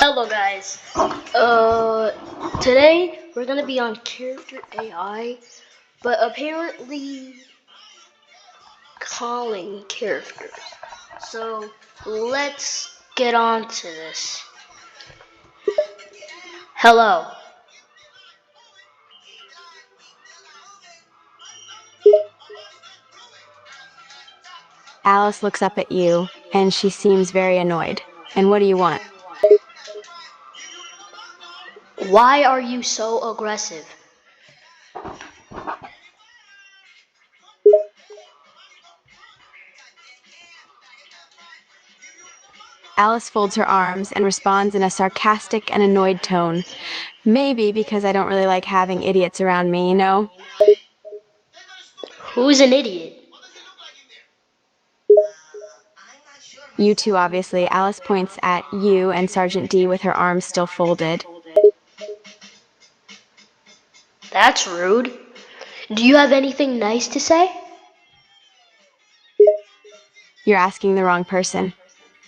Hello guys. Today we're gonna be on character AI, but apparently calling characters. So let's get on to this. Hello. Alice looks up at you, and she seems very annoyed. And what do you want? Why are you so aggressive? Alice folds her arms and responds in a sarcastic and annoyed tone. Maybe because I don't really like having idiots around me, you know? Who's an idiot? You two, obviously. Alice points at you and Sergeant D with her arms still folded. That's rude. Do you have anything nice to say? You're asking the wrong person.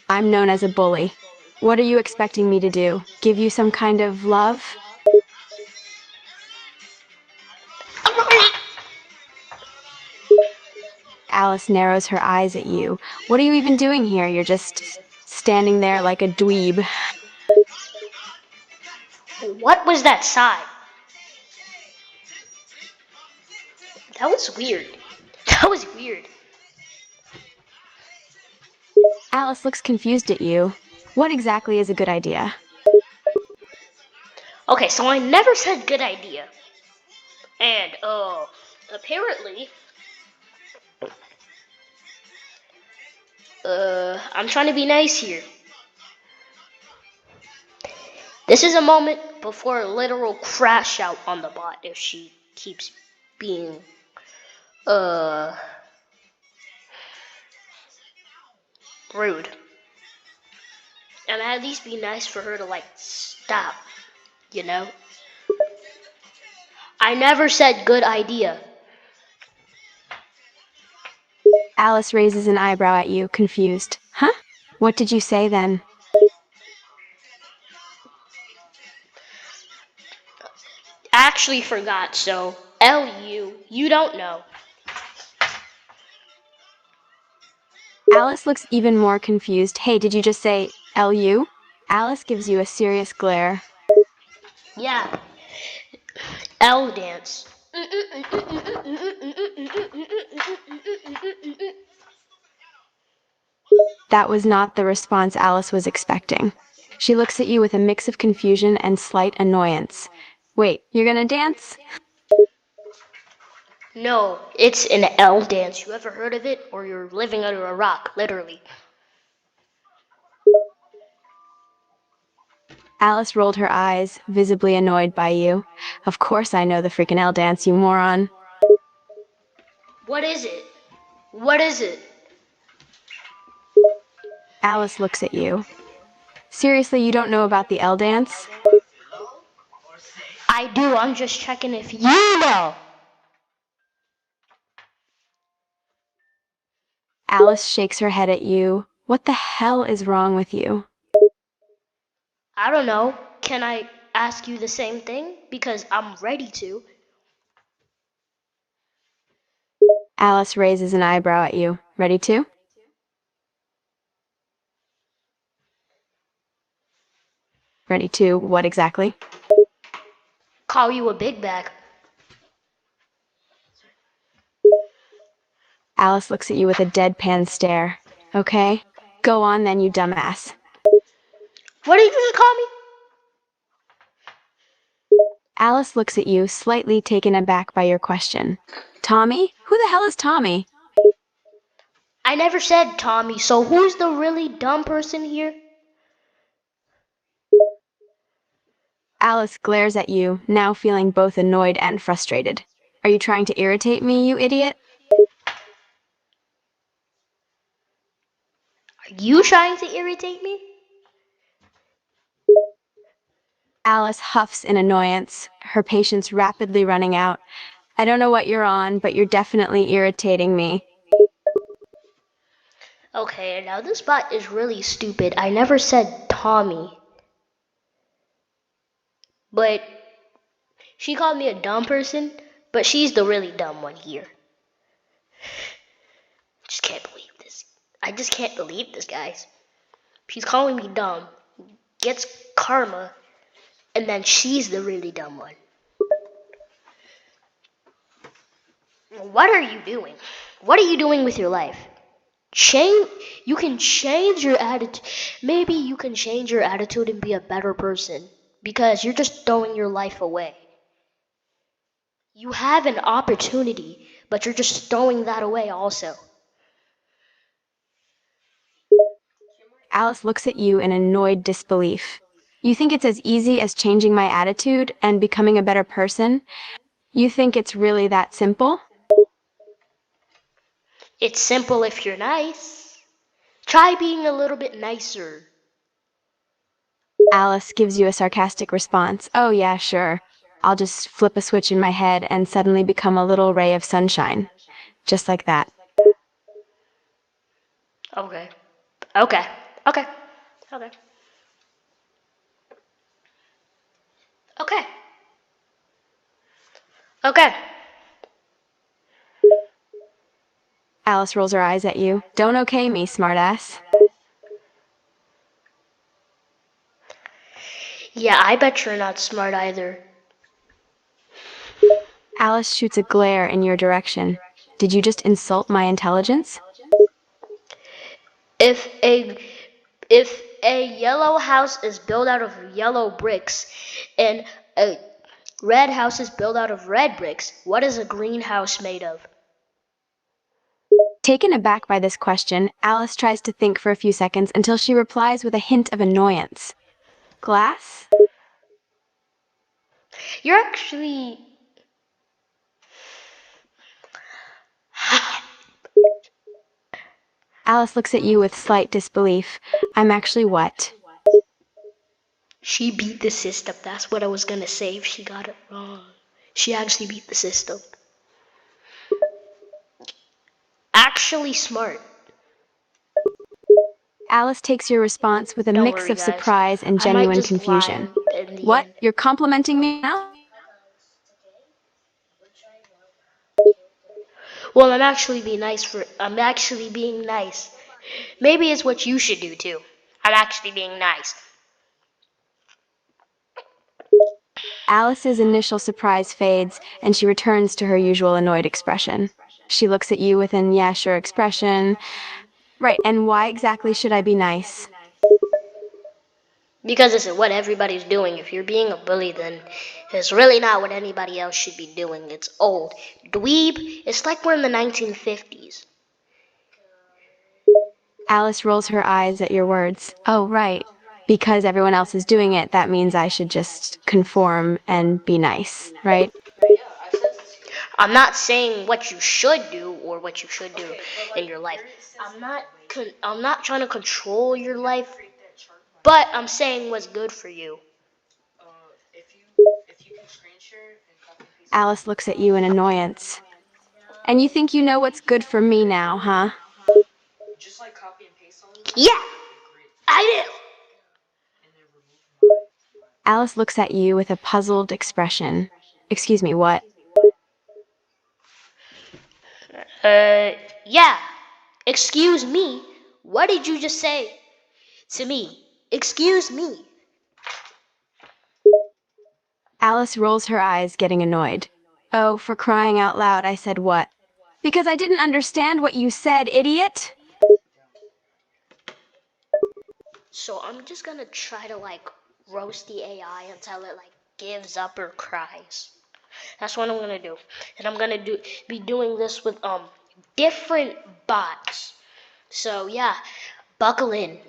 I'm known as a bully. What are you expecting me to do? Give you some kind of love? Alice narrows her eyes at you. What are you even doing here? You're just standing there like a dweeb. What was that sigh? That was weird. That was weird. Alice looks confused at you. What exactly is a good idea? Okay, so I never said good idea. And, apparently, I'm trying to be nice here. This is a moment before a literal crash out on the bot if she keeps being, rude. And at least be nice for her to, like, stop, you know? I never said good idea. Alice raises an eyebrow at you, confused. Huh? What did you say then? Actually forgot, so LU, you don't know. Alice looks even more confused. Hey, did you just say LU? Alice gives you a serious glare. Yeah, L dance. That was not the response Alice was expecting. She looks at you with a mix of confusion and slight annoyance. Wait, you're gonna dance? No, it's an L dance. You ever heard of it? Or you're living under a rock, literally. Alice rolled her eyes, visibly annoyed by you. Of course I know the freaking L dance, you moron. What is it? What is it? Alice looks at you. Seriously, you don't know about the L dance? I do, I'm just checking if you know. Alice shakes her head at you. What the hell is wrong with you? I don't know. Can I ask you the same thing? Because I'm ready to. Alice raises an eyebrow at you. Ready to? Ready to what exactly? Call you a big bag. Alice looks at you with a deadpan stare. Okay, go on then, you dumbass. What did you just call me? Alice looks at you, slightly taken aback by your question. Tommy? Who the hell is Tommy? I never said Tommy, so who's the really dumb person here? Alice glares at you, now feeling both annoyed and frustrated. Are you trying to irritate me, you idiot? Are you trying to irritate me? Alice huffs in annoyance, her patience rapidly running out. I don't know what you're on, but you're definitely irritating me. Okay, now this bot is really stupid. I never said Tommy. But she called me a dumb person, but she's the really dumb one here. Just can't believe this. I just can't believe this, guys. She's calling me dumb, gets karma, and then she's the really dumb one. What are you doing? What are you doing with your life? You can change your attitude. Maybe you can change your attitude and be a better person because you're just throwing your life away. You have an opportunity, but you're just throwing that away also. Alice looks at you in annoyed disbelief. You think it's as easy as changing my attitude and becoming a better person? You think it's really that simple? It's simple if you're nice. Try being a little bit nicer. Alice gives you a sarcastic response. Oh, yeah, sure. I'll just flip a switch in my head and suddenly become a little ray of sunshine. Just like that. Okay. Okay. Okay. Okay. Okay. Okay. Alice rolls her eyes at you. Don't okay me, smartass. Yeah, I bet you're not smart either. Alice shoots a glare in your direction. Did you just insult my intelligence? If a if a yellow house is built out of yellow bricks and a red house is built out of red bricks, what is a green house made of? Taken aback by this question, Alice tries to think for a few seconds until she replies with a hint of annoyance. Glass? You're actually Alice looks at you with slight disbelief. I'm actually what? She beat the system. That's what I was gonna say if she got it wrong. She actually beat the system. Actually smart. Alice takes your response with a Don't mix worry, of guys. surprise and I might genuine just confusion. lie in the What? end. You're complimenting me now? Well, I'm actually being nice. Maybe it's what you should do too. I'm actually being nice. Alice's initial surprise fades, and she returns to her usual annoyed expression. She looks at you with an yeah, sure expression. Right, and why exactly should I be nice? Because this is what everybody's doing. If you're being a bully, then it's really not what anybody else should be doing. It's old. Dweeb, it's like we're in the 1950s. Alice rolls her eyes at your words. Oh, right. Because everyone else is doing it, that means I should just conform and be nice, right? I'm not saying what you should do or what you should do in your life. I'm not trying to control your life, but I'm saying what's good for you. Alice looks at you in annoyance. And you think you know what's good for me now, huh? Yeah, I do. Alice looks at you with a puzzled expression. Excuse me, what? Yeah. Excuse me. What did you just say to me? Excuse me. Alice rolls her eyes, getting annoyed. Oh, for crying out loud, I said what? Because I didn't understand what you said, idiot! So I'm just gonna try to roast the AI until it gives up or cries. That's what I'm gonna do. And I'm gonna be doing this with different bots. So yeah, buckle in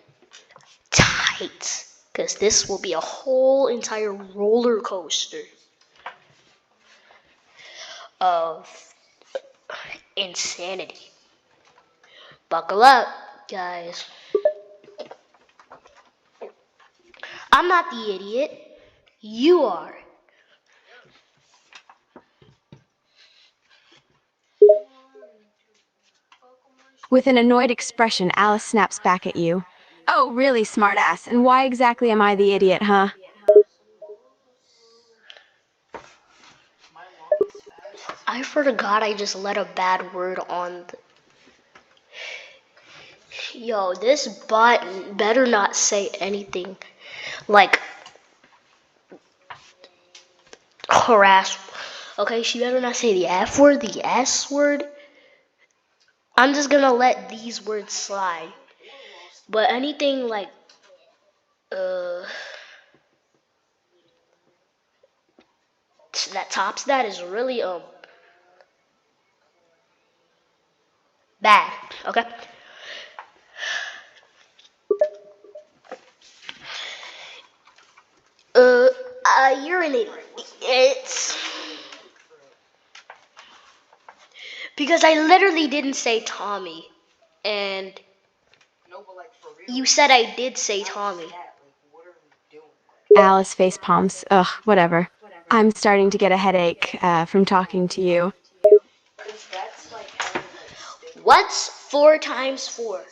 tight. Cause this will be a whole entire roller coaster of insanity. Buckle up, guys. I'm not the idiot. You are. With an annoyed expression, Alice snaps back at you. Oh, really, smartass, and why exactly am I the idiot, huh? swear to God, I just let a bad word on. Yo, this bot better not say anything like harass. Okay, she better not say the F word, the S word. I'm just gonna let these words slide. But anything like uh that tops that is really bad. Okay. Uh, urinating. It's because I literally didn't say Tommy, and you said I did say Tommy. Alice face palms. Ugh, whatever. I'm starting to get a headache from talking to you. What's 4 times 4?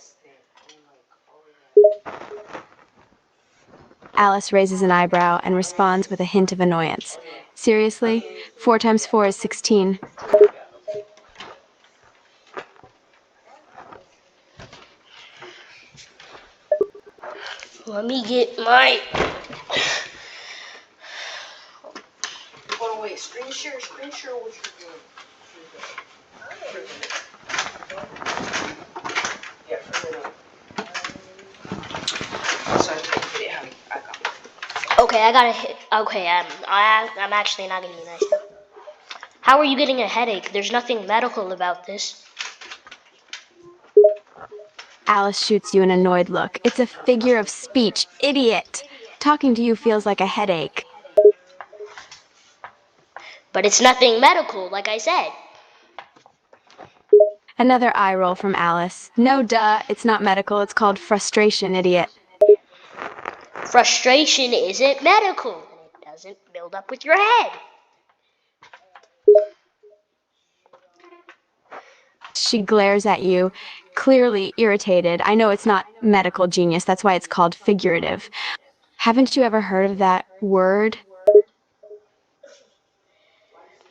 Alice raises an eyebrow and responds with a hint of annoyance. Seriously? 4 times 4 is 16. Let me get my. Oh wait, screen share what you're doing. Yeah, for a minute. So I can get it how I got it. Okay, I gotta hit. Okay, I'm actually not gonna be nice now. How are you getting a headache? There's nothing medical about this. Alice shoots you an annoyed look. It's a figure of speech, idiot! Talking to you feels like a headache. But it's nothing medical, like I said. Another eye roll from Alice. No, duh, it's not medical, it's called frustration, idiot. Frustration isn't medical. It doesn't build up with your head. She glares at you, clearly irritated. I know it's not medical genius, that's why it's called figurative. Haven't you ever heard of that word?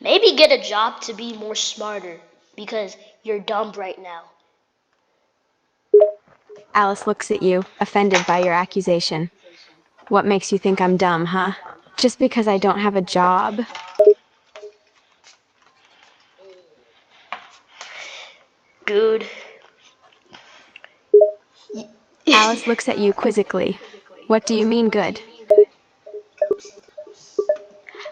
Maybe get a job to be more smarter because you're dumb right now. Alice looks at you, offended by your accusation. What makes you think I'm dumb, huh? Just because I don't have a job? Dude. Alice looks at you quizzically. What do you mean, good?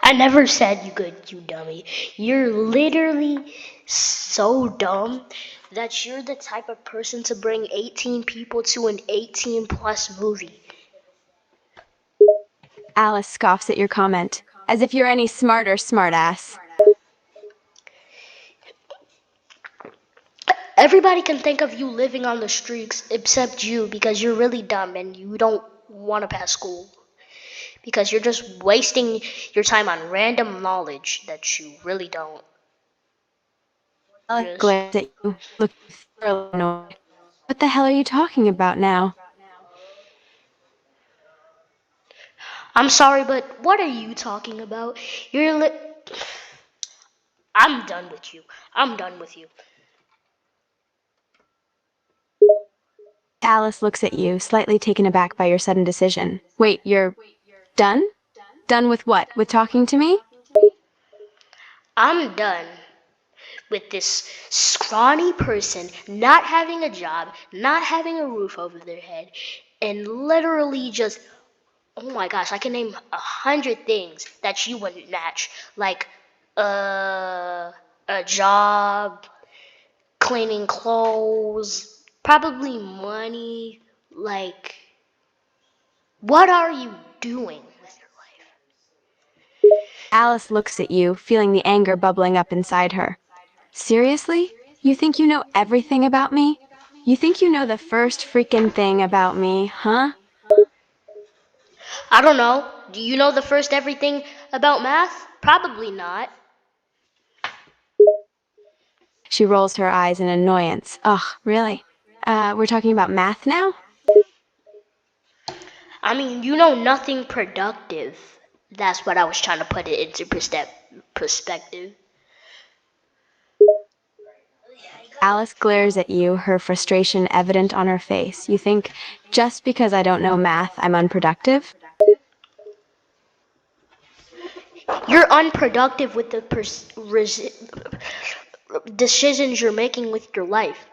I never said you good, you dummy. You're literally so dumb that you're the type of person to bring 18 people to an 18 plus movie. Alice scoffs at your comment, as if you're any smarter, smartass. Everybody can think of you living on the streets except you because you're really dumb and you don't want to pass school. Because you're just wasting your time on random knowledge that you really don't. Alice Just. glares at you, looking thoroughly annoyed. What the hell are you talking about now? I'm sorry, but what are you talking about? I'm done with you. I'm done with you. Alice looks at you, slightly taken aback by your sudden decision. Wait, you're done? Done with what? With talking to me? I'm done with this scrawny person not having a job, not having a roof over their head, and literally just, oh my gosh, I can name 100 things that you wouldn't match. Like, a job, cleaning clothes, probably money. Like, what are you doing with your life? Alice looks at you, feeling the anger bubbling up inside her. Seriously? You think you know everything about me? You think you know the first freaking thing about me, huh? I don't know. Do you know the first everything about math? Probably not. She rolls her eyes in annoyance. Ugh, really? We're talking about math now? I mean, you know nothing productive. That's what I was trying to put it into perspective. Alice glares at you, her frustration evident on her face. You think, just because I don't know math, I'm unproductive? You're unproductive with the decisions you're making with your life.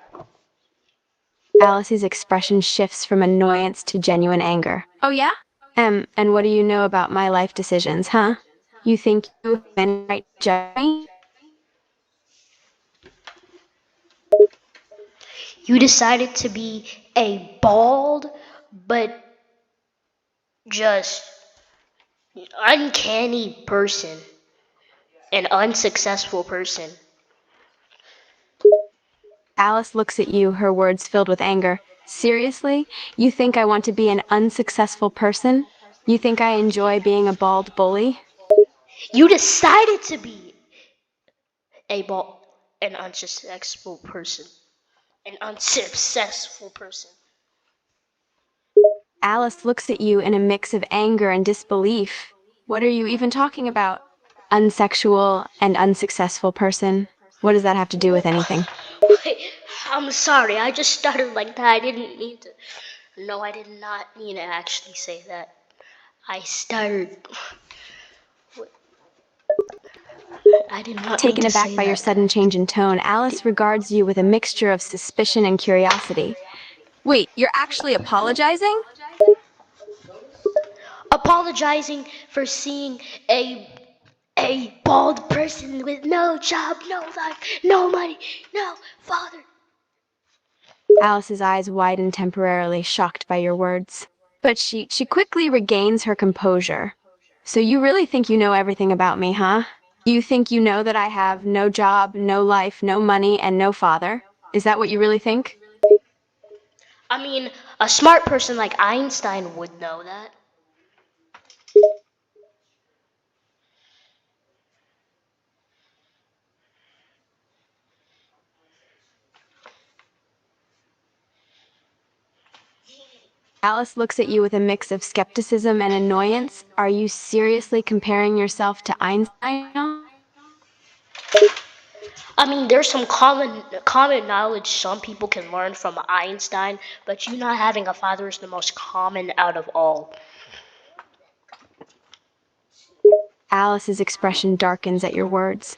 Alice's expression shifts from annoyance to genuine anger. Oh, yeah? And what do you know about my life decisions, huh? You think you have any right to judge me? You decided to be a bald, but just uncanny person, an unsuccessful person. Alice looks at you, her words filled with anger. Seriously? You think I want to be an unsuccessful person? You think I enjoy being a bald bully? You decided to be a bald, an unsuccessful person, an unsuccessful person. Alice looks at you in a mix of anger and disbelief. What are you even talking about? Unsexual and unsuccessful person? What does that have to do with anything? Wait, I'm sorry, I just stuttered like that. I didn't mean to. No, I did not mean to actually say that. I stuttered. I did not mean Taken to aback say by your that. sudden change in tone, Alice regards you with a mixture of suspicion and curiosity. Wait, you're actually apologizing? Apologizing for seeing a bald person with no job, no life, no money, no father. Alice's eyes widen temporarily, shocked by your words. But she quickly regains her composure. So you really think you know everything about me, huh? You think you know that I have no job, no life, no money, and no father? Is that what you really think? I mean, a smart person like Einstein would know that. Alice looks at you with a mix of skepticism and annoyance. Are you seriously comparing yourself to Einstein now? I mean, there's some common knowledge some people can learn from Einstein, but you not having a father is the most common out of all. Alice's expression darkens at your words.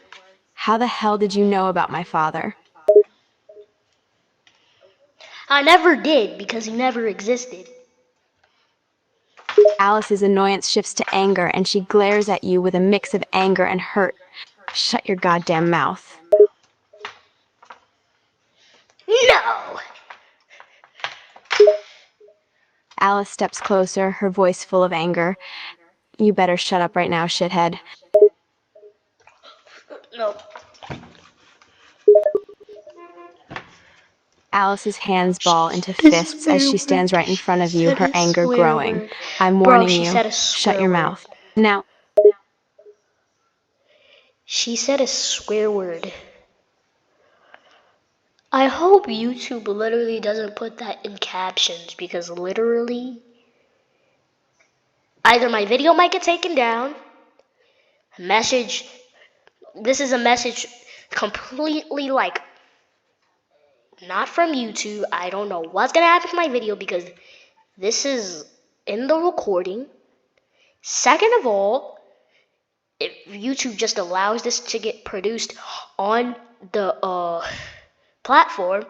How the hell did you know about my father? I never did because he never existed. Alice's annoyance shifts to anger, and she glares at you with a mix of anger and hurt. Shut your goddamn mouth. No! Alice steps closer, her voice full of anger. You better shut up right now, shithead. No. Alice's hands ball into This is fists as very she weird. stands right in front of She you, said her a anger swear growing. word. I'm Bro, warning she you. said a Shut swear your word. mouth. Now, She said a swear word. I hope YouTube literally doesn't put that in captions because literally, either my video might get taken down, message, this is a message completely like not from YouTube. I don't know what's gonna happen to my video because this is in the recording. Second of all, if YouTube just allows this to get produced on the platform,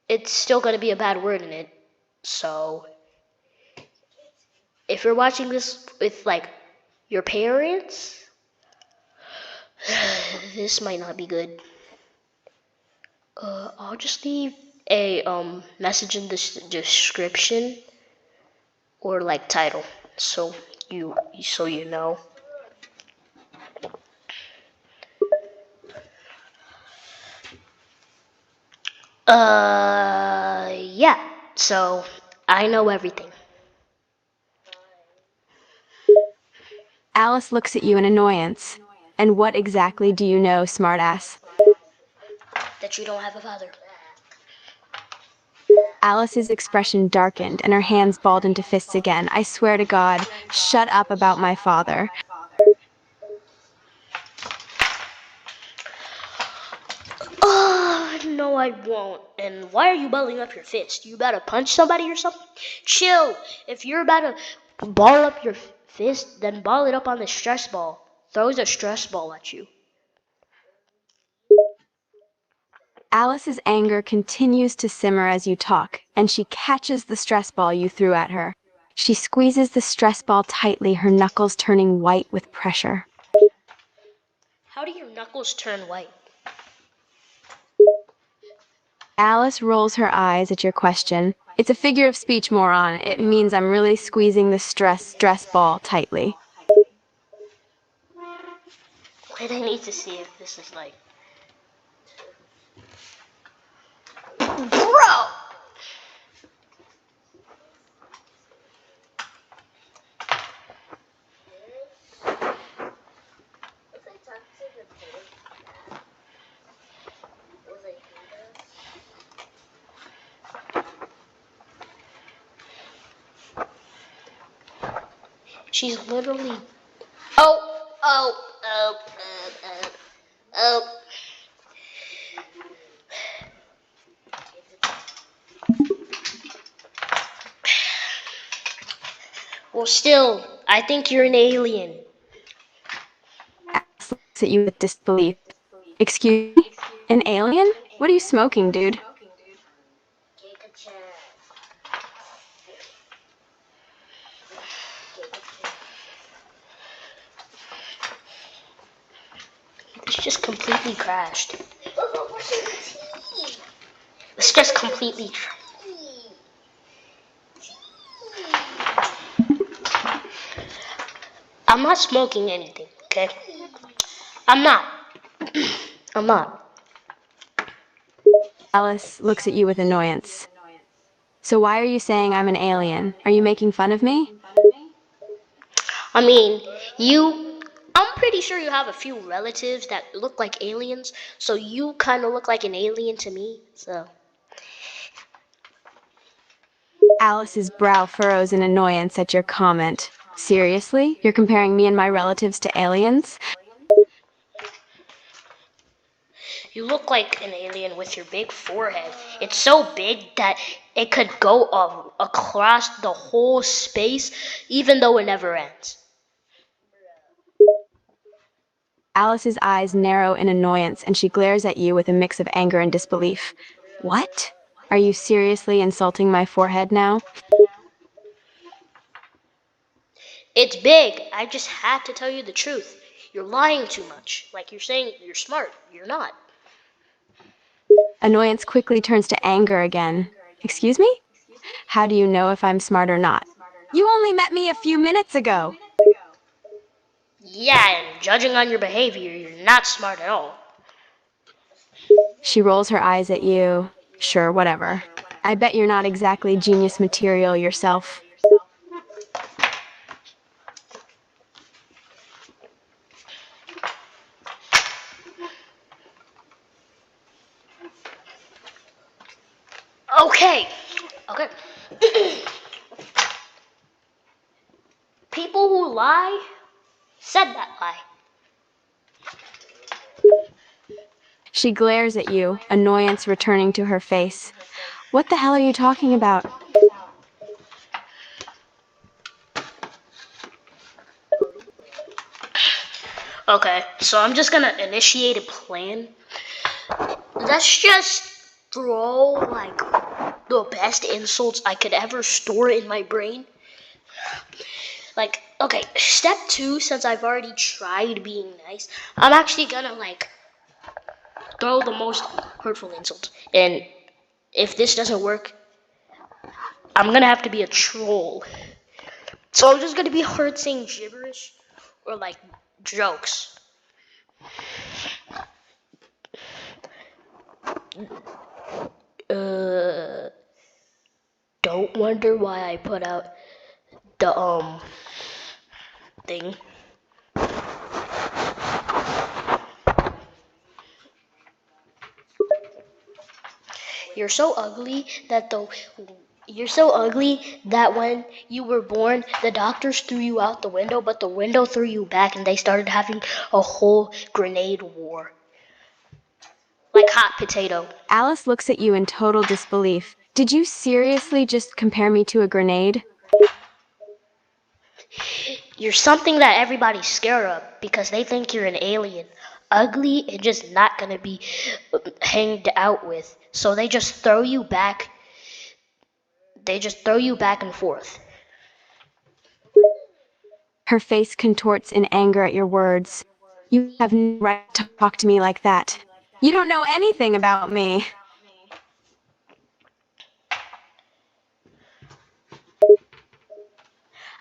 it's still gonna be a bad word in it. So if you're watching this with like your parents, this might not be good. I'll just leave a message in the description or like title, so you know. Yeah. So I know everything. Alice looks at you in annoyance. And what exactly do you know, smartass? That you don't have a father. Alice's expression darkened and her hands balled into fists again. I swear to God, shut up about my father. Oh, No, I won't. And why are you balling up your fist? You about to punch somebody or something? Chill. If you're about to ball up your fist, then ball it up on the stress ball. Throws a stress ball at you. Alice's anger continues to simmer as you talk, and she catches the stress ball you threw at her. She squeezes the stress ball tightly, her knuckles turning white with pressure. How do your knuckles turn white? Alice rolls her eyes at your question. It's a figure of speech, moron. It means I'm really squeezing the stress ball tightly. Wait, I need to see if this is like... Bro! She's literally... Oh. Well, still, I think you're an alien. Alice looks at you with disbelief. Excuse me? An alien? What are you smoking, dude? This just completely crashed. This just completely... I'm not smoking anything, okay? I'm not. I'm not. Alice looks at you with annoyance. So why are you saying I'm an alien? Are you making fun of me? I mean, I'm pretty sure you have a few relatives that look like aliens, so you kind of look like an alien to me, so... Alice's brow furrows in annoyance at your comment. Seriously? You're comparing me and my relatives to aliens? You look like an alien with your big forehead. It's so big that it could go across the whole space, even though it never ends. Alice's eyes narrow in annoyance, and she glares at you with a mix of anger and disbelief. What? Are you seriously insulting my forehead now? It's big. I just had to tell you the truth. You're lying too much. Like you're saying you're smart. You're not. Annoyance quickly turns to anger again. Excuse me? How do you know if I'm smart or not? You only met me a few minutes ago. Yeah, and judging on your behavior, you're not smart at all. She rolls her eyes at you. Sure, whatever. I bet you're not exactly genius material yourself. Okay. People who lie said that lie. She glares at you, annoyance returning to her face. What the hell are you talking about? Okay, so I'm just gonna initiate a plan. Let's just throw like the best insults I could ever store in my brain. Like, okay, step 2, since I've already tried being nice, I'm actually gonna like throw the most hurtful insults. And if this doesn't work, I'm gonna have to be a troll. So I'm just gonna be hurt saying gibberish or like jokes. Don't wonder why I put out the thing. You're so ugly that when you were born, the doctors threw you out the window, but the window threw you back and they started having a whole grenade war. like hot potato. Alice looks at you in total disbelief. Did you seriously just compare me to a grenade? You're something that everybody's scared of because they think you're an alien, ugly and just not gonna be hanged out with. So they just throw you back. They just throw you back and forth. Her face contorts in anger at your words. You have no right to talk to me like that. You don't know anything about me.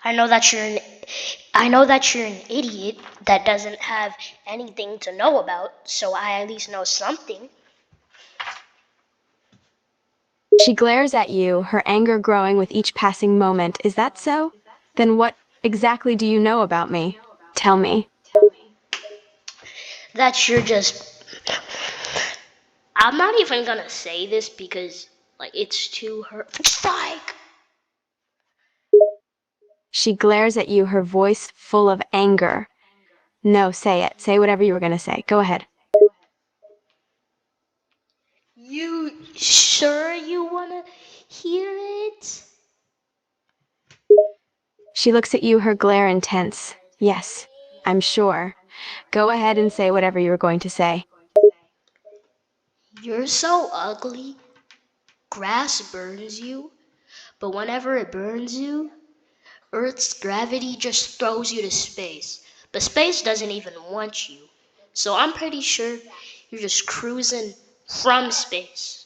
I know that you're an I know that you're an idiot that doesn't have anything to know about, so I at least know something. She glares at you, her anger growing with each passing moment. Is that so? Then what exactly do you know about me? Tell me. That you're just I'm not even gonna say this because like it's too hurt. Psych! She glares at you, her voice full of anger. No, say it. Say whatever you were going to say. Go ahead. You sure you wanna hear it? She looks at you, her glare intense. Yes, I'm sure. Go ahead and say whatever you were going to say. You're so ugly. Grass burns you, but whenever it burns you, Earth's gravity just throws you to space. But space doesn't even want you. So I'm pretty sure you're just cruising from space.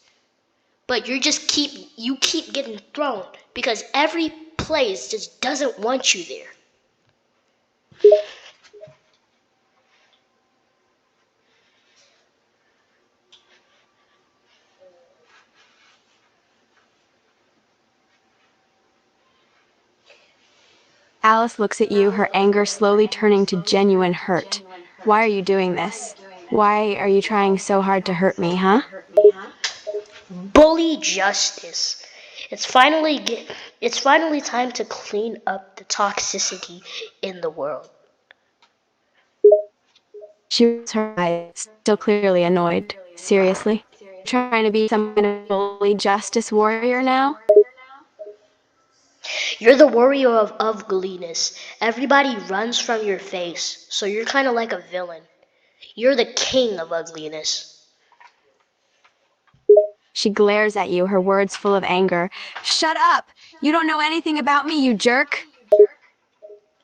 But you keep getting thrown because every place just doesn't want you there. Alice looks at you, her anger slowly turning to genuine hurt. Why are you doing this? Why are you trying so hard to hurt me, huh? Bully justice. It's finally time to clean up the toxicity in the world. She rolls her eyes, still clearly annoyed. Seriously? Trying to be some kind of bully justice warrior now? You're the warrior of ugliness. Everybody runs from your face, so you're kind of like a villain. You're the king of ugliness. She glares at you, her words full of anger. Shut up! You don't know anything about me, you jerk!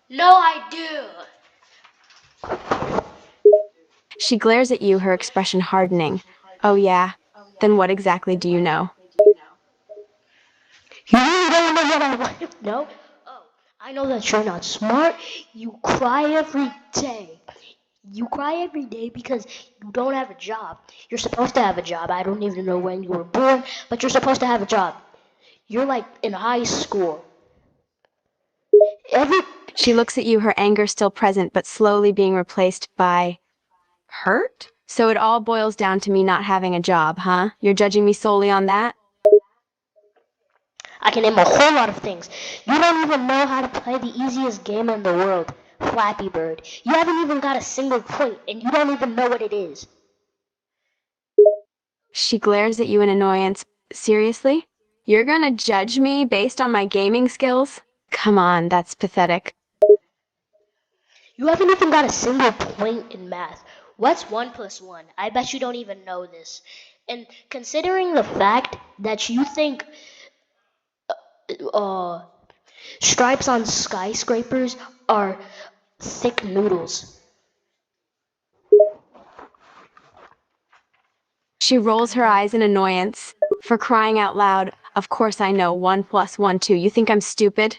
No, I do. She glares at you, her expression hardening. Oh yeah? Then what exactly do you know? You don't know what I want to know? Oh, I know that you're not smart. You cry every day. You cry every day because you don't have a job. You're supposed to have a job. I don't even know when you were born, but you're supposed to have a job. You're like in high school. Every She looks at you, her anger still present, but slowly being replaced by hurt? So it all boils down to me not having a job, huh? You're judging me solely on that? I can name a whole lot of things. You don't even know how to play the easiest game in the world, Flappy Bird. You haven't even got a single point, and you don't even know what it is. She glares at you in annoyance. Seriously? You're gonna judge me based on my gaming skills? Come on, that's pathetic. You haven't even got a single point in math. What's 1 plus 1? I bet you don't even know this. And considering the fact that you think uh, stripes on skyscrapers are thick noodles. She rolls her eyes in annoyance. For crying out loud, of course I know 1 plus 1, 2. You think I'm stupid?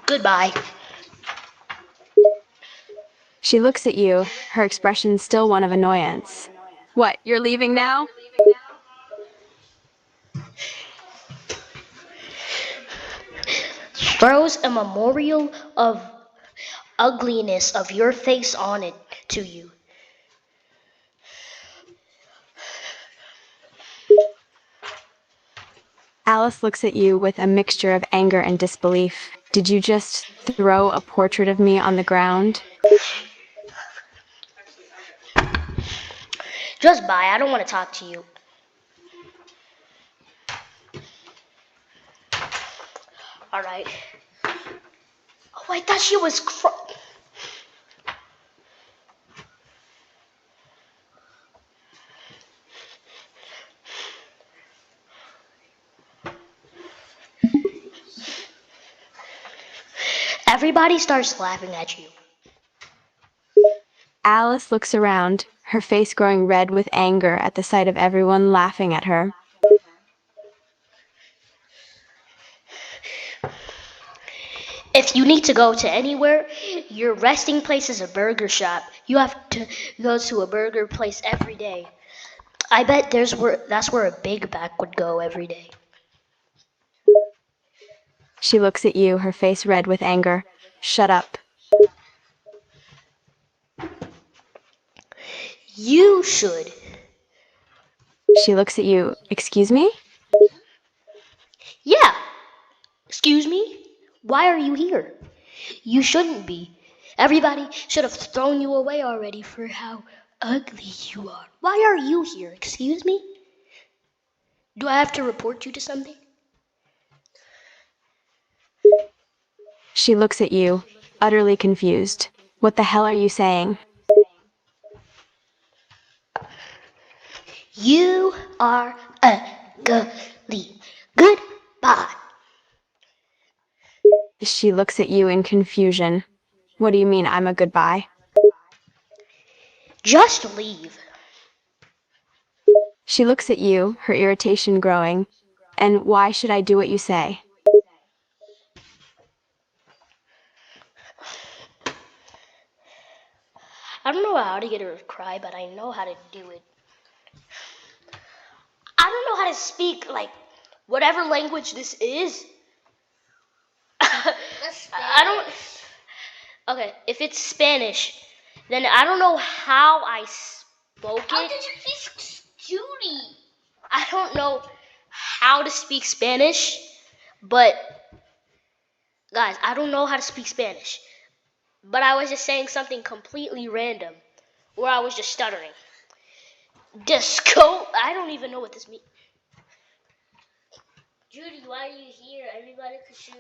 Goodbye. She looks at you, her expression still one of annoyance. What, you're leaving now? throws a memorial of ugliness of your face on it to you. Alice looks at you with a mixture of anger and disbelief. Did you just throw a portrait of me on the ground? Just bye. I don't want to talk to you. Alright. Oh, I thought she was Everybody starts laughing at you. Alice looks around, her face growing red with anger at the sight of everyone laughing at her. If you need to go to anywhere, your resting place is a burger shop. You have to go to a burger place every day. I bet that's where a Big Mac would go every day. She looks at you, her face red with anger. Shut up. You should. She looks at you. Excuse me? Yeah. Excuse me? Why are you here? You shouldn't be. Everybody should have thrown you away already for how ugly you are. Why are you here? Excuse me? Do I have to report you to something? She looks at you, utterly confused. What the hell are you saying? You are ugly. Goodbye. She looks at you in confusion. What do you mean I'm a goodbye? Just leave. She looks at you, her irritation growing. And why should I do what you say? I don't know how to get her to cry, but I know how to do it. I don't know how to speak, like, whatever language this is. I don't. Okay, if it's Spanish, then I don't know how I spoke it. How did you speak Judy? I don't know how to speak Spanish, but guys, I don't know how to speak Spanish. But I was just saying something completely random, where I was just stuttering. Disco? I don't even know what this means. Judy, why are you here? Everybody could shoot.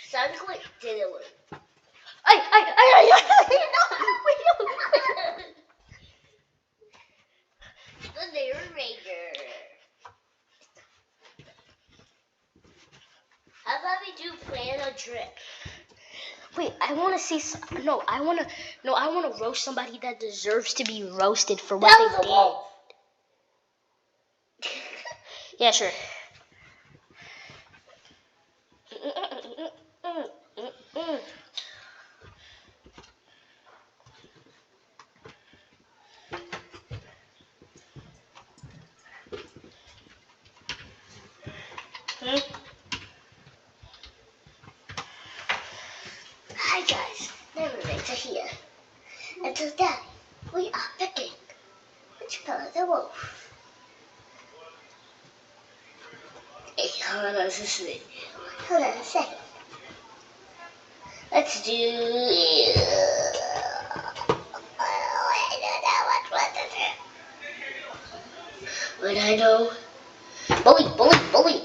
Sounds like Taylor. The narrator. How about we do plan a trip? Wait, I want to see. I want to roast somebody that deserves to be roasted for what That they was a wolf. did. Yeah, sure. Hi guys, narrator here. And today we are picking which color the wolf. Hey, hold on a second. Hold on a second. Let's do. I don't know what to do. But I know. Bully.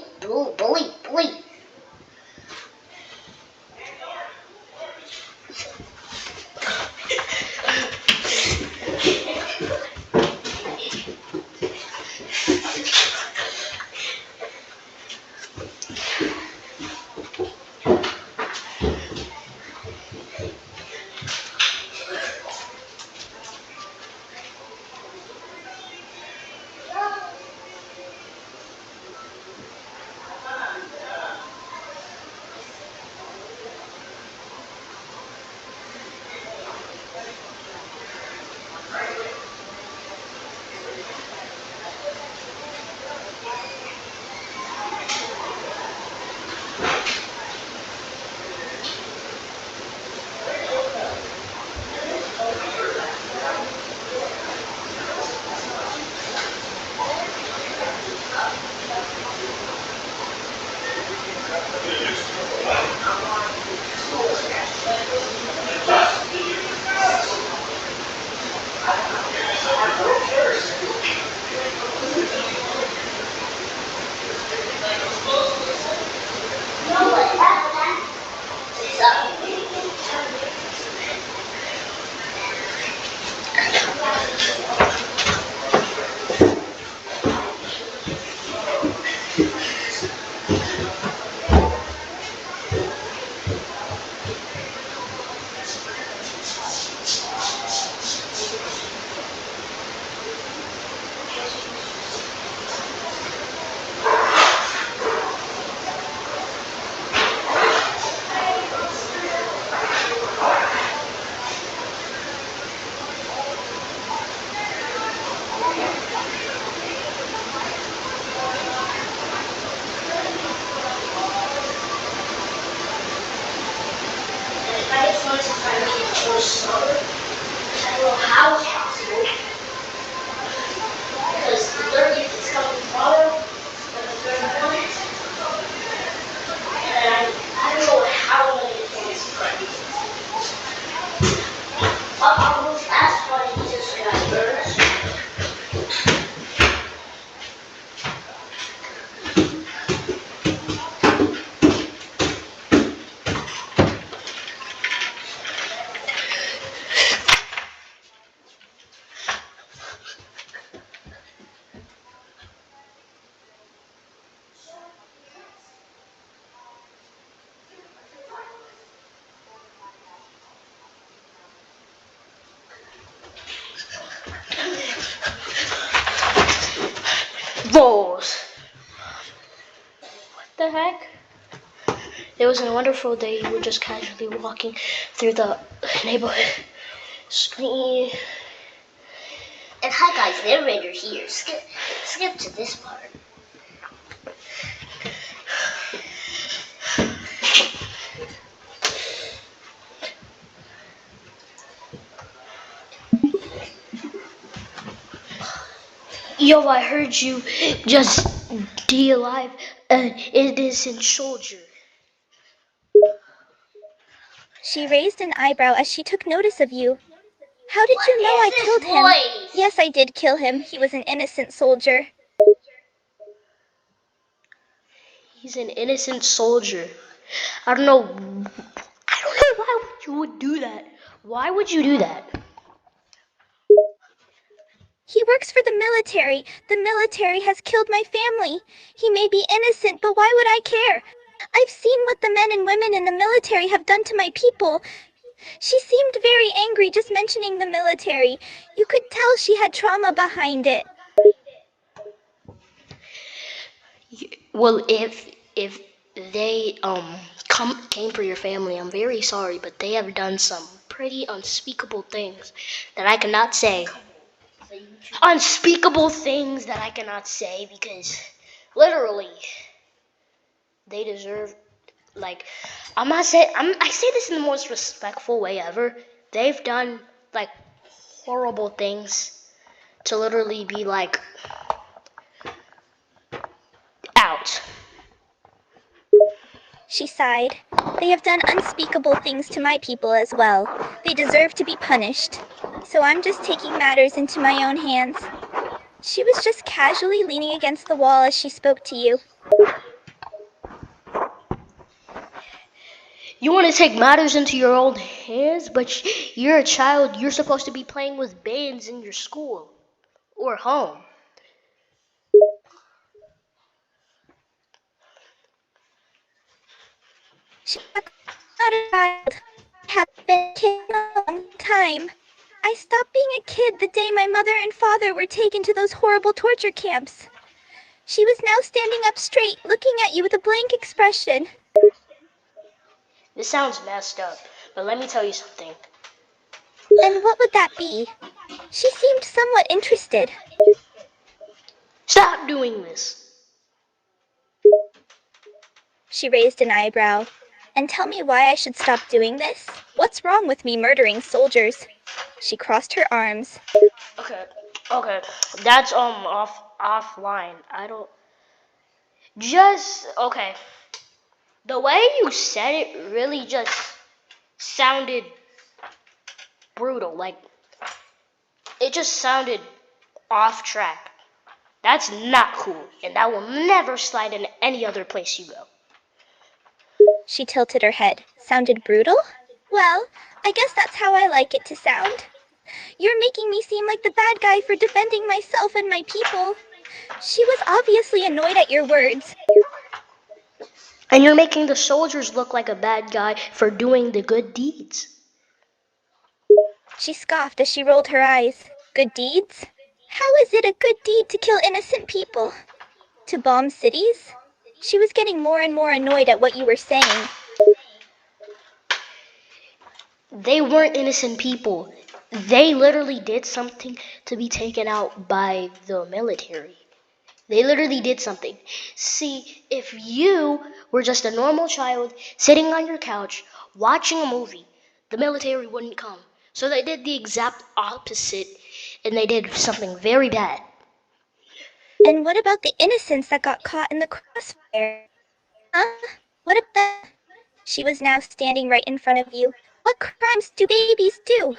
was a wonderful day. You were just casually walking through the neighborhood. Screen. And hi guys, narrator here. Skip to this part. Yo, I heard you just alive an innocent soldier. She raised an eyebrow as she took notice of you. How did you know I What is killed this him? voice? Yes, I did kill him. He was an innocent soldier. He's an innocent soldier. I don't know why you would do that. Why would you do that? He works for the military. The military has killed my family. He may be innocent, but why would I care? I've seen what the men and women in the military have done to my people. She seemed very angry just mentioning the military. You could tell she had trauma behind it. Well, if they came for your family, I'm very sorry, but they have done some pretty unspeakable things that I cannot say. Unspeakable things that I cannot say because literally they deserve, like, I say this in the most respectful way ever. They've done like horrible things to literally be like out. She sighed. They have done unspeakable things to my people as well. They deserve to be punished. So I'm just taking matters into my own hands. She was just casually leaning against the wall as she spoke to you. You want to take matters into your own hands, but you're a child. You're supposed to be playing with bands in your school or home. She's not a child. I have been a kid a long time. I stopped being a kid the day my mother and father were taken to those horrible torture camps. She was now standing up straight, looking at you with a blank expression. This sounds messed up, but let me tell you something. And what would that be? She seemed somewhat interested. Stop doing this. She raised an eyebrow. And tell me why I should stop doing this? What's wrong with me murdering soldiers? She crossed her arms. Okay, that's offline. I don't just okay. The way you said it really just sounded brutal. Like it just sounded off track. That's not cool, and that will never slide in any other place you go. She tilted her head. Sounded brutal? Well, I guess that's how I like it to sound. You're making me seem like the bad guy for defending myself and my people. She was obviously annoyed at your words. And you're making the soldiers look like a bad guy for doing the good deeds. She scoffed as she rolled her eyes. Good deeds? How is it a good deed to kill innocent people? To bomb cities? She was getting more and more annoyed at what you were saying. They weren't innocent people. They literally did something to be taken out by the military. They literally did something. See, if you were just a normal child sitting on your couch watching a movie, the military wouldn't come. So they did the exact opposite, and they did something very bad. And what about the innocents that got caught in the crossfire? Huh? What about them? She was now standing right in front of you. What crimes do babies do?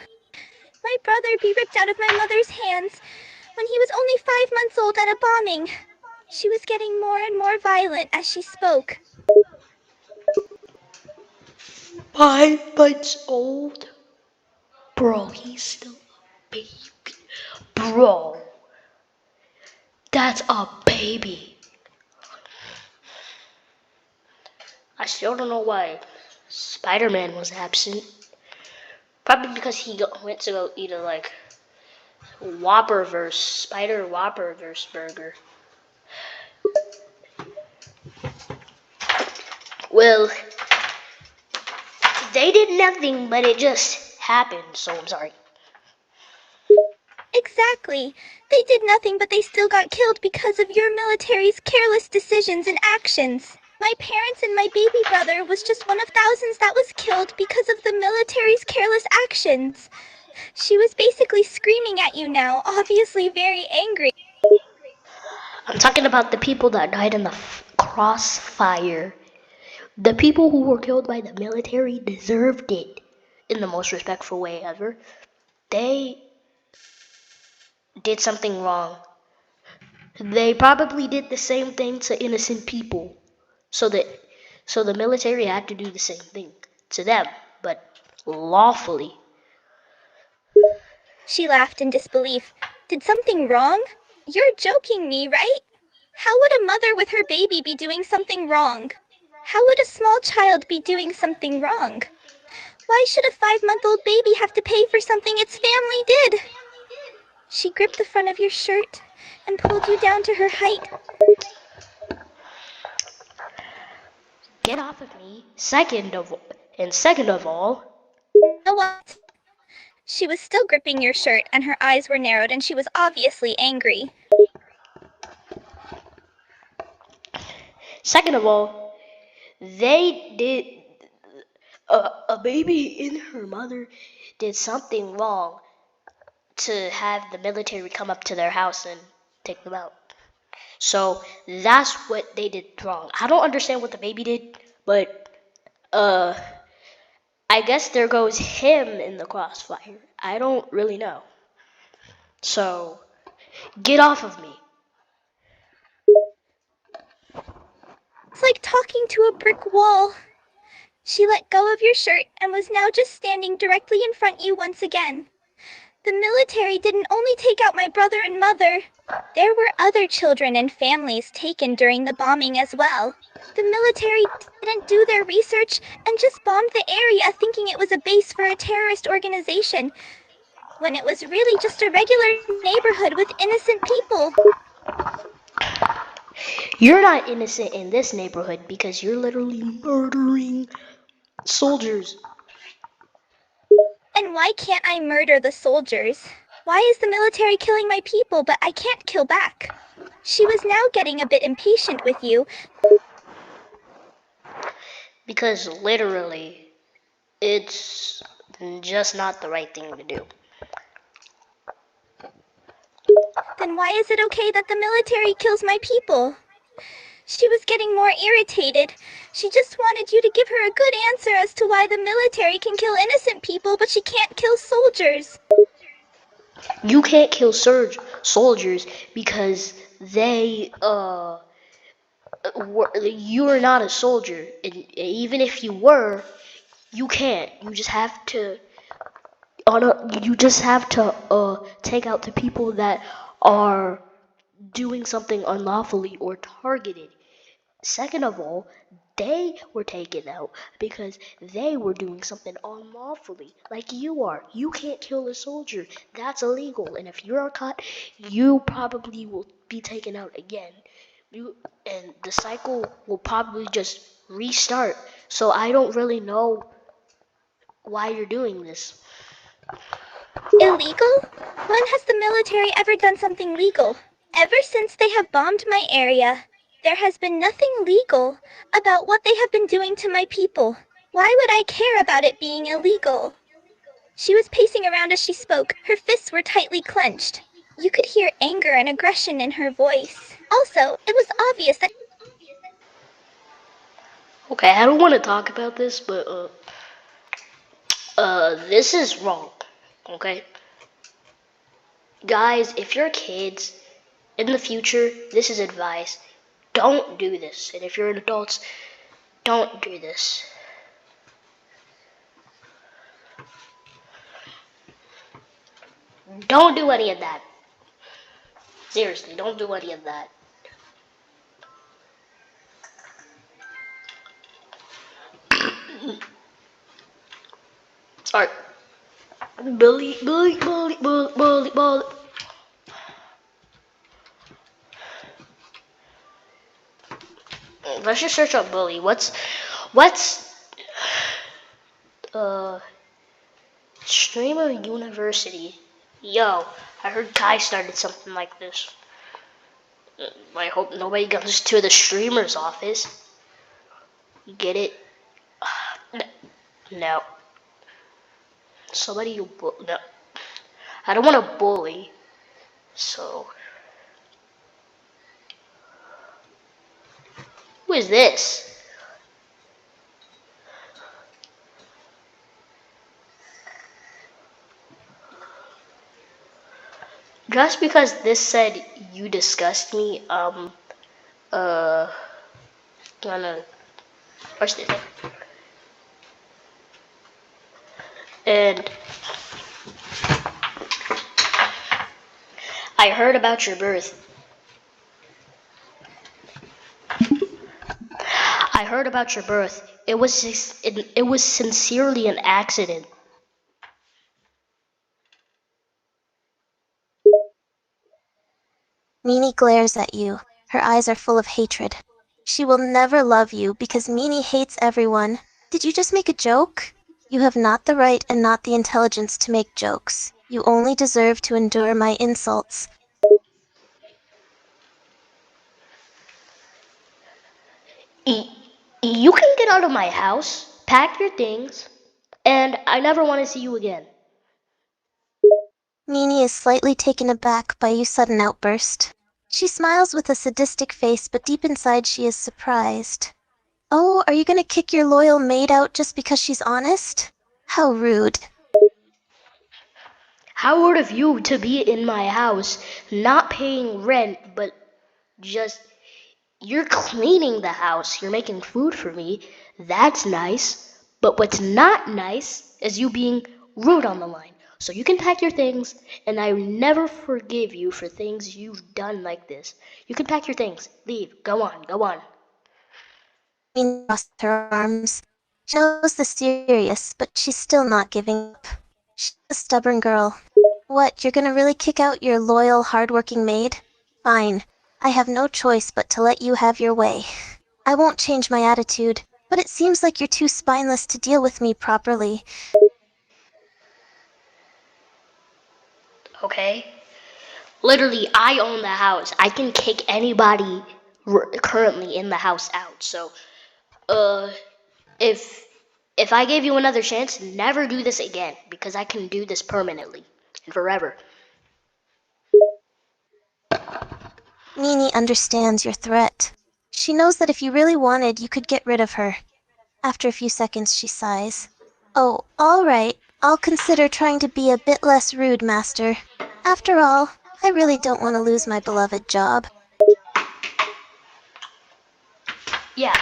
My brother be ripped out of my mother's hands when he was only 5 months old at a bombing. She was getting more and more violent as she spoke. 5 months old? Bro, he's still a baby. Bro, that's a baby. I still don't know why Spider-Man was absent. Probably because he went to go eat a Spider Whopperverse burger. Well, they did nothing, but it just happened, so I'm sorry. Exactly. They did nothing, but they still got killed because of your military's careless decisions and actions. My parents and my baby brother was just one of thousands that was killed because of the military's careless actions. She was basically screaming at you now, obviously very angry. I'm talking about the people that died in the crossfire. The people who were killed by the military deserved it in the most respectful way ever. They did something wrong. They probably did the same thing to innocent people. So the military had to do the same thing to them, but lawfully. She laughed in disbelief. Did something wrong? You're joking me, right? How would a mother with her baby be doing something wrong? How would a small child be doing something wrong? Why should a 5-month-old baby have to pay for something its family did? She gripped the front of your shirt and pulled you down to her height. Get off of me. Second of all, Now what? She was still gripping your shirt and her eyes were narrowed and she was obviously angry. second of all, they did a baby in her mother did something wrong to have the military come up to their house and take them out. So that's what they did wrong. I don't understand what the baby did, but I guess there goes him in the crossfire. I don't really know. So get off of me. It's like talking to a brick wall. She let go of your shirt and was now just standing directly in front of you once again. The military didn't only take out my brother and mother. There were other children and families taken during the bombing as well. The military didn't do their research and just bombed the area thinking it was a base for a terrorist organization, when it was really just a regular neighborhood with innocent people. You're not innocent in this neighborhood because you're literally murdering soldiers. And why can't I murder the soldiers? Why is the military killing my people, but I can't kill back? She was now getting a bit impatient with you. Because literally, it's just not the right thing to do. Then why is it okay that the military kills my people? She was getting more irritated. She just wanted you to give her a good answer as to why the military can kill innocent people, but she can't kill soldiers. You can't kill soldiers because you're not a soldier. And even if you were, you can't. You just have to take out the people that are doing something unlawfully or targeted. Second of all, they were taken out because they were doing something unlawfully, like you are. You can't kill a soldier. That's illegal. And if you're caught, you probably will be taken out again. And the cycle will probably just restart. So I don't really know why you're doing this. Illegal? When has the military ever done something legal? Ever since they have bombed my area, there has been nothing legal about what they have been doing to my people. Why would I care about it being illegal? She was pacing around as she spoke. Her fists were tightly clenched. You could hear anger and aggression in her voice. Also, it was obvious that Okay, I don't want to talk about this, but this is wrong. Okay? Guys, if you're kids in the future, this is advice. Don't do this. And if you're adults, don't do this. Don't do any of that. Seriously, don't do any of that. Sorry. Bully. Let's just search up bully. What's Uh, Streamer University. Yo, I heard Kai started something like this. I hope nobody comes to the streamer's office. Get it? No. Somebody you no. I don't want to bully. So, who is this? Just because this said you disgust me, gonna push this. And I heard about your birth. I heard about your birth. It was sincerely an accident. Mimi glares at you. Her eyes are full of hatred. She will never love you because Mimi hates everyone. Did you just make a joke? You have not the right and not the intelligence to make jokes. You only deserve to endure my insults. You can get out of my house, pack your things, and I never want to see you again. Mimi is slightly taken aback by your sudden outburst. She smiles with a sadistic face, but deep inside she is surprised. Oh, are you gonna kick your loyal maid out just because she's honest? How rude. How rude of you to be in my house, not paying rent, but just you're cleaning the house, you're making food for me. That's nice. But what's not nice is you being rude on the line. So you can pack your things, and I never forgive you for things you've done like this. You can pack your things. Leave. Go on. Go on. Mimi crossed her arms. She knows the serious, but she's still not giving up. She's a stubborn girl. What, you're gonna really kick out your loyal, hardworking maid? Fine. I have no choice but to let you have your way. I won't change my attitude, but it seems like you're too spineless to deal with me properly. Okay? Literally, I own the house. I can kick anybody currently in the house out. So, if I gave you another chance, never do this again because I can do this permanently and forever. Mimi understands your threat. She knows that if you really wanted, you could get rid of her. After a few seconds, she sighs. Oh, all right. I'll consider trying to be a bit less rude, Master. After all, I really don't want to lose my beloved job. Yeah.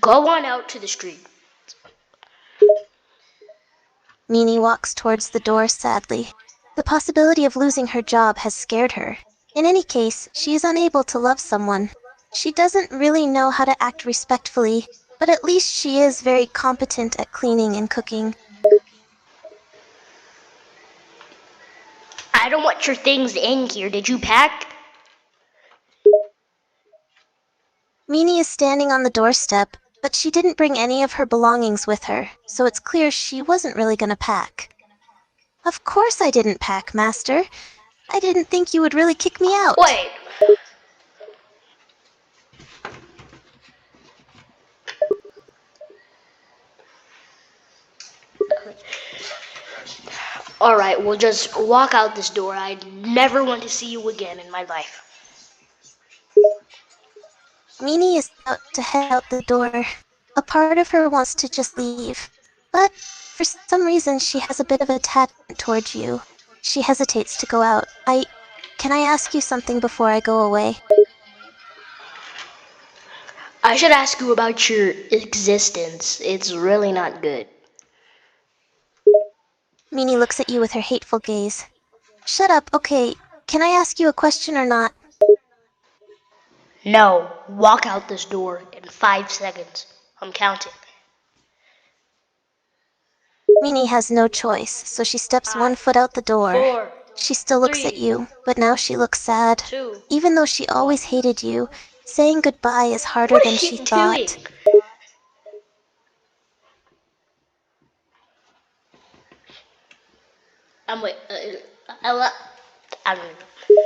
Go on out to the street. Mimi walks towards the door sadly. The possibility of losing her job has scared her. In any case, she is unable to love someone. She doesn't really know how to act respectfully, but at least she is very competent at cleaning and cooking. I don't want your things in here. Did you pack? Mimi is standing on the doorstep, but she didn't bring any of her belongings with her, so it's clear she wasn't really gonna pack. Of course I didn't pack, Master. I didn't think you would really kick me out. Wait. Alright, we'll just walk out this door. I never want to see you again in my life. Mimi is about to head out the door. A part of her wants to just leave, but for some reason she has a bit of attachment towards you. She hesitates to go out. Can I ask you something before I go away? I should ask you about your existence. It's really not good. Mimi looks at you with her hateful gaze. Shut up, okay. Can I ask you a question or not? No, walk out this door in 5 seconds. I'm counting. Mimi has no choice, so she steps 1 foot out the door. 4, She still looks at you, but now she looks sad. 2. Even though she always hated you, saying goodbye is harder What than is she she thought. doing? I'm wait. I don't know.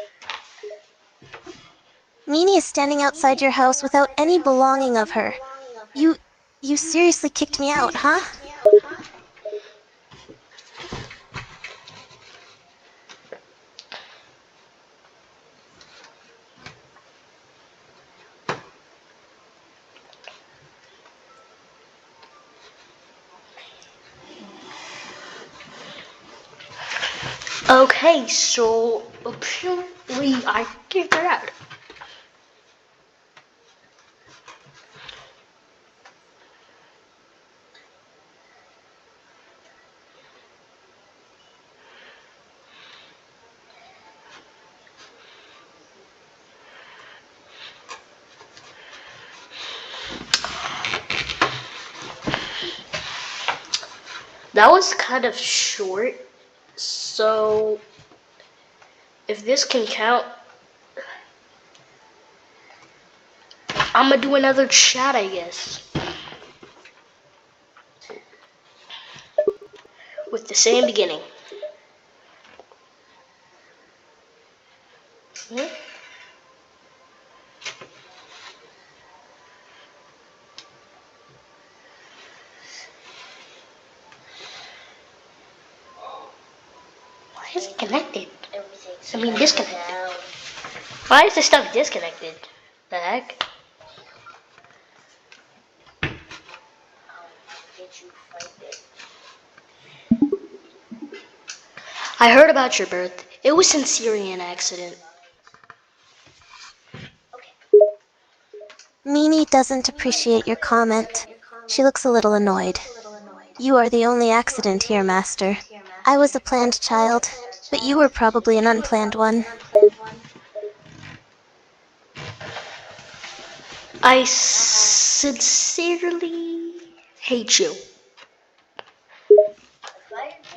Mimi is standing outside your house without any belonging of her. You seriously kicked me out, huh? Okay, so apparently I kicked her out. That was kind of short, so if this can count, I'm gonna do another chat, I guess. With the same beginning. Hmm? Why is it connected? I mean disconnected. Why is this stuff disconnected? The heck? I heard about your birth. It was sincerely an accident. Mimi doesn't appreciate your comment. She looks a little annoyed. You are the only accident here, Master. I was a planned child, but you were probably an unplanned one. I sincerely hate you.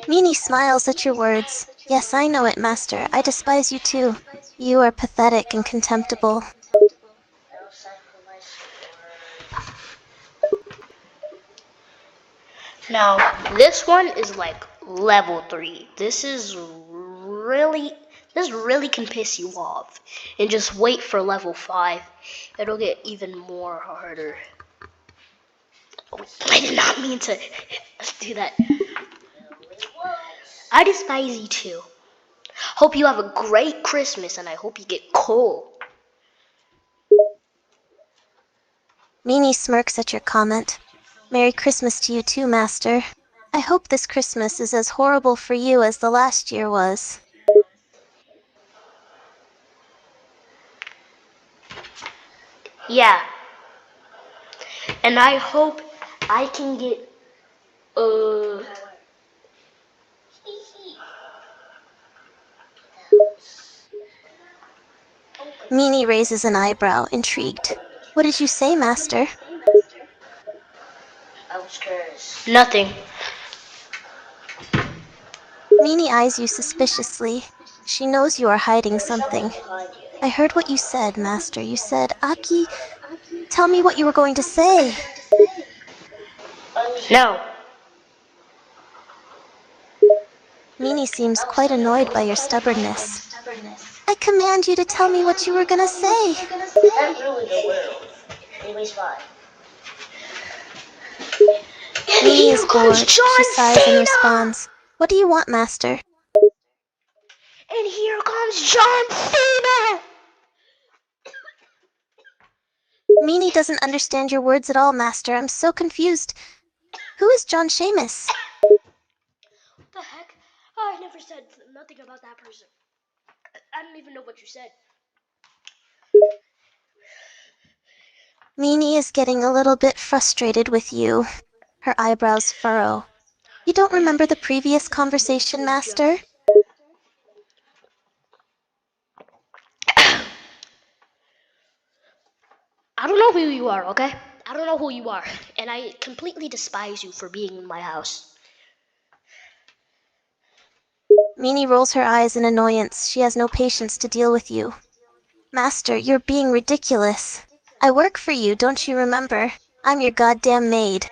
Mimi smiles at your words. Yes, I know it, Master. I despise you too. You are pathetic and contemptible. Now, this one is like level 3. This really can piss you off. And just wait for level 5. It'll get even more harder. Oh, I did not mean to do that. I despise you too. Hope you have a great Christmas and I hope you get coal. Mimi smirks at your comment. Merry Christmas to you too, Master. I hope this Christmas is as horrible for you as the last year was. Yeah. And I hope I can get Mimi raises an eyebrow, intrigued. What did you say, Master? nothing. Mimi eyes you suspiciously. She knows you are hiding something. I heard what you said, Master. You said, Aki, tell me what you were going to say. No. Mimi seems quite annoyed by your stubbornness. I command you to tell me what you were gonna say. Mimi is bored. She sighs and responds, What do you want, Master? And here comes John Cena! Mimi doesn't understand your words at all, Master. I'm so confused. Who is John Seamus? What the heck? Oh, I never said nothing about that person. I don't even know what you said. Mimi is getting a little bit frustrated with you. Her eyebrows furrow. You don't remember the previous conversation, Master? I don't know who you are, okay? I don't know who you are. And I completely despise you for being in my house. Mimi rolls her eyes in annoyance. She has no patience to deal with you. Master, you're being ridiculous. I work for you, don't you remember? I'm your goddamn maid.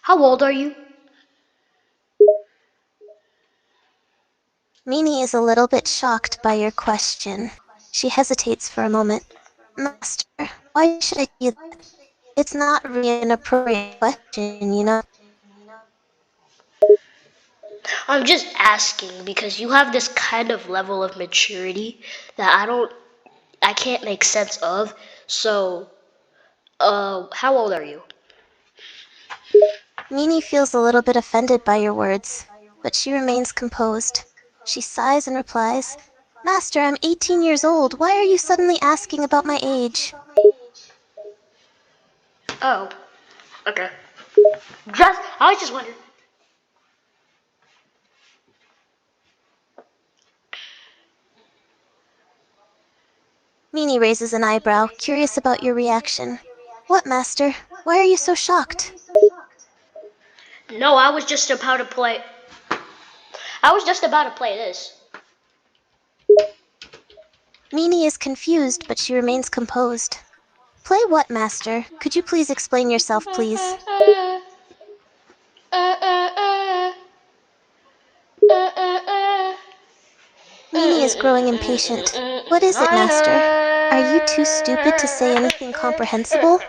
How old are you? Minnie is a little bit shocked by your question. She hesitates for a moment. Master, why should I tell you that? It's not really an appropriate question, you know? I'm just asking because you have this kind of level of maturity that I can't make sense of. So, how old are you? Minnie feels a little bit offended by your words, but she remains composed. She sighs and replies, Master, I'm 18 years old. Why are you suddenly asking about my age? Oh, okay. I was just wondering. Minnie raises an eyebrow, curious about your reaction. What, Master? Why are you so shocked? No, I was just about to play. I was just about to play this. Minnie is confused, but she remains composed. Play what, Master? Could you please explain yourself, please? Minnie is growing impatient. What is it, Master? Are you too stupid to say anything comprehensible?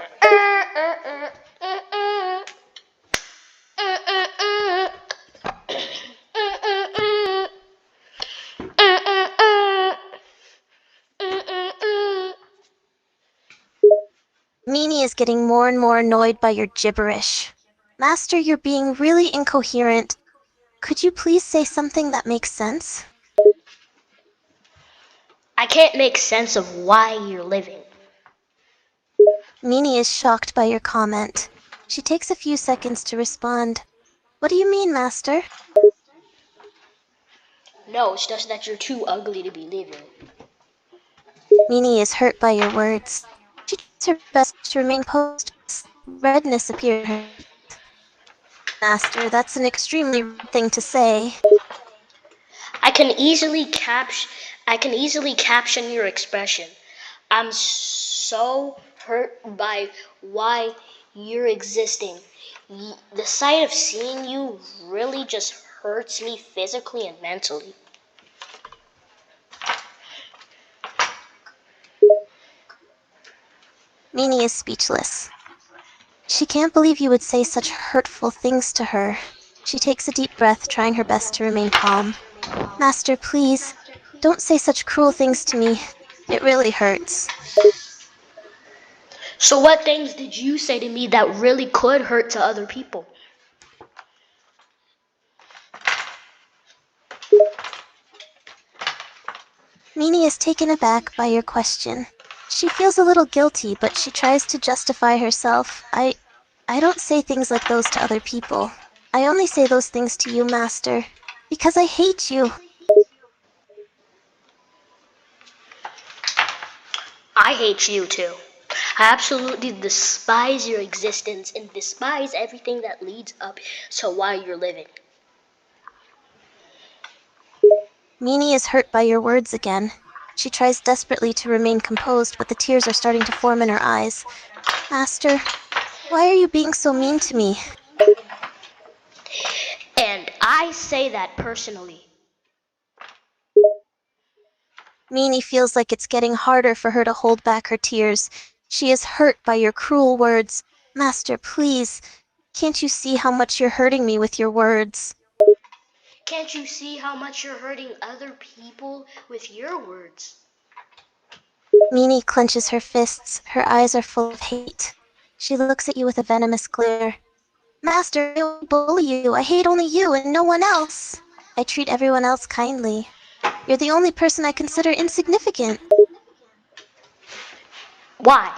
Minnie is getting more and more annoyed by your gibberish. Master, you're being really incoherent. Could you please say something that makes sense? I can't make sense of why you're living. Minnie is shocked by your comment. She takes a few seconds to respond. What do you mean, Master? No, it's just that you're too ugly to be living. Minnie is hurt by your words. She tries her best to remain posed. Redness appears in her. Master, that's an extremely rude thing to say. I can easily caption your expression. I'm so hurt by why you're existing. The sight of seeing you really just hurts me physically and mentally. Minnie is speechless. She can't believe you would say such hurtful things to her. She takes a deep breath, trying her best to remain calm. Master, please, don't say such cruel things to me. It really hurts. So what things did you say to me that really could hurt to other people? Minnie is taken aback by your question. She feels a little guilty, but she tries to justify herself. I don't say things like those to other people. I only say those things to you, Master, because I hate you. I hate you too. I absolutely despise your existence and despise everything that leads up to why you're living. Minnie is hurt by your words again. She tries desperately to remain composed, but the tears are starting to form in her eyes. Master, why are you being so mean to me? And I say that personally. Minnie feels like it's getting harder for her to hold back her tears. She is hurt by your cruel words. Master, please, can't you see how much you're hurting me with your words? Can't you see how much you're hurting other people with your words? Minnie clenches her fists. Her eyes are full of hate. She looks at you with a venomous glare. Master, I won't bully you. I hate only you and no one else. I treat everyone else kindly. You're the only person I consider insignificant. Why?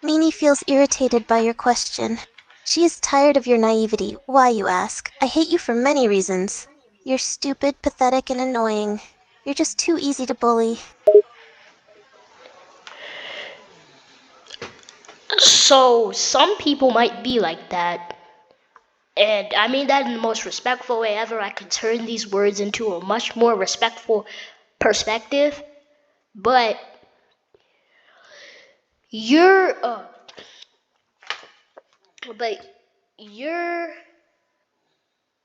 Minnie feels irritated by your question. She is tired of your naivety. Why, you ask? I hate you for many reasons. You're stupid, pathetic, and annoying. You're just too easy to bully. So, some people might be like that. And I mean that in the most respectful way ever. I could turn these words into a much more respectful perspective. But you're, but you're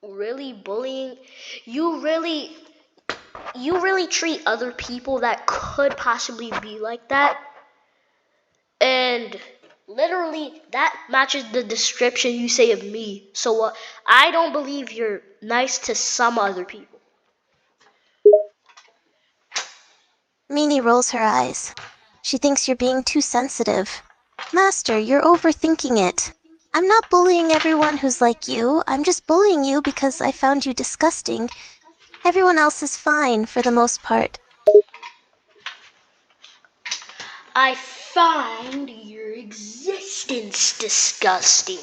really bullying. You really treat other people that could possibly be like that, and literally that matches the description you say of me. So I don't believe you're nice to some other people. Minnie rolls her eyes. She thinks you're being too sensitive. Master, you're overthinking it. I'm not bullying everyone who's like you. I'm just bullying you because I found you disgusting. Everyone else is fine for the most part. I find your existence disgusting.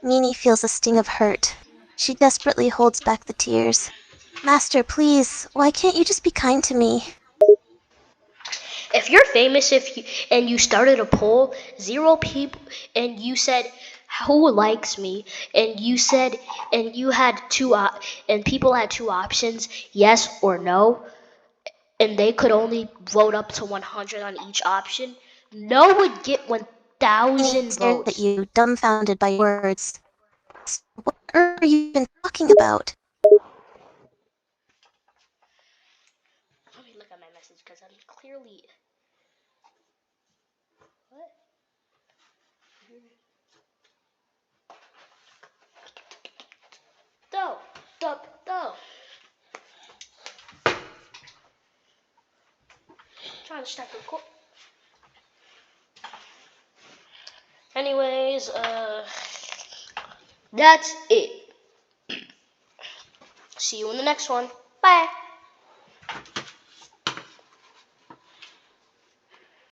Minnie feels a sting of hurt. She desperately holds back the tears. Master, please, why can't you just be kind to me? If you're famous, and you started a poll, 0 people, and you said who likes me, and you said, and you had and people had 2 options, yes or no, and they could only vote up to 100 on each option, no would get Minnie 1,000 stares at votes. you, dumbfounded by your words. What are you even talking about? Let me look at my message because I'm clearly. What? Though. Trying to stack the record. Anyways, that's it. See you in the next one. Bye.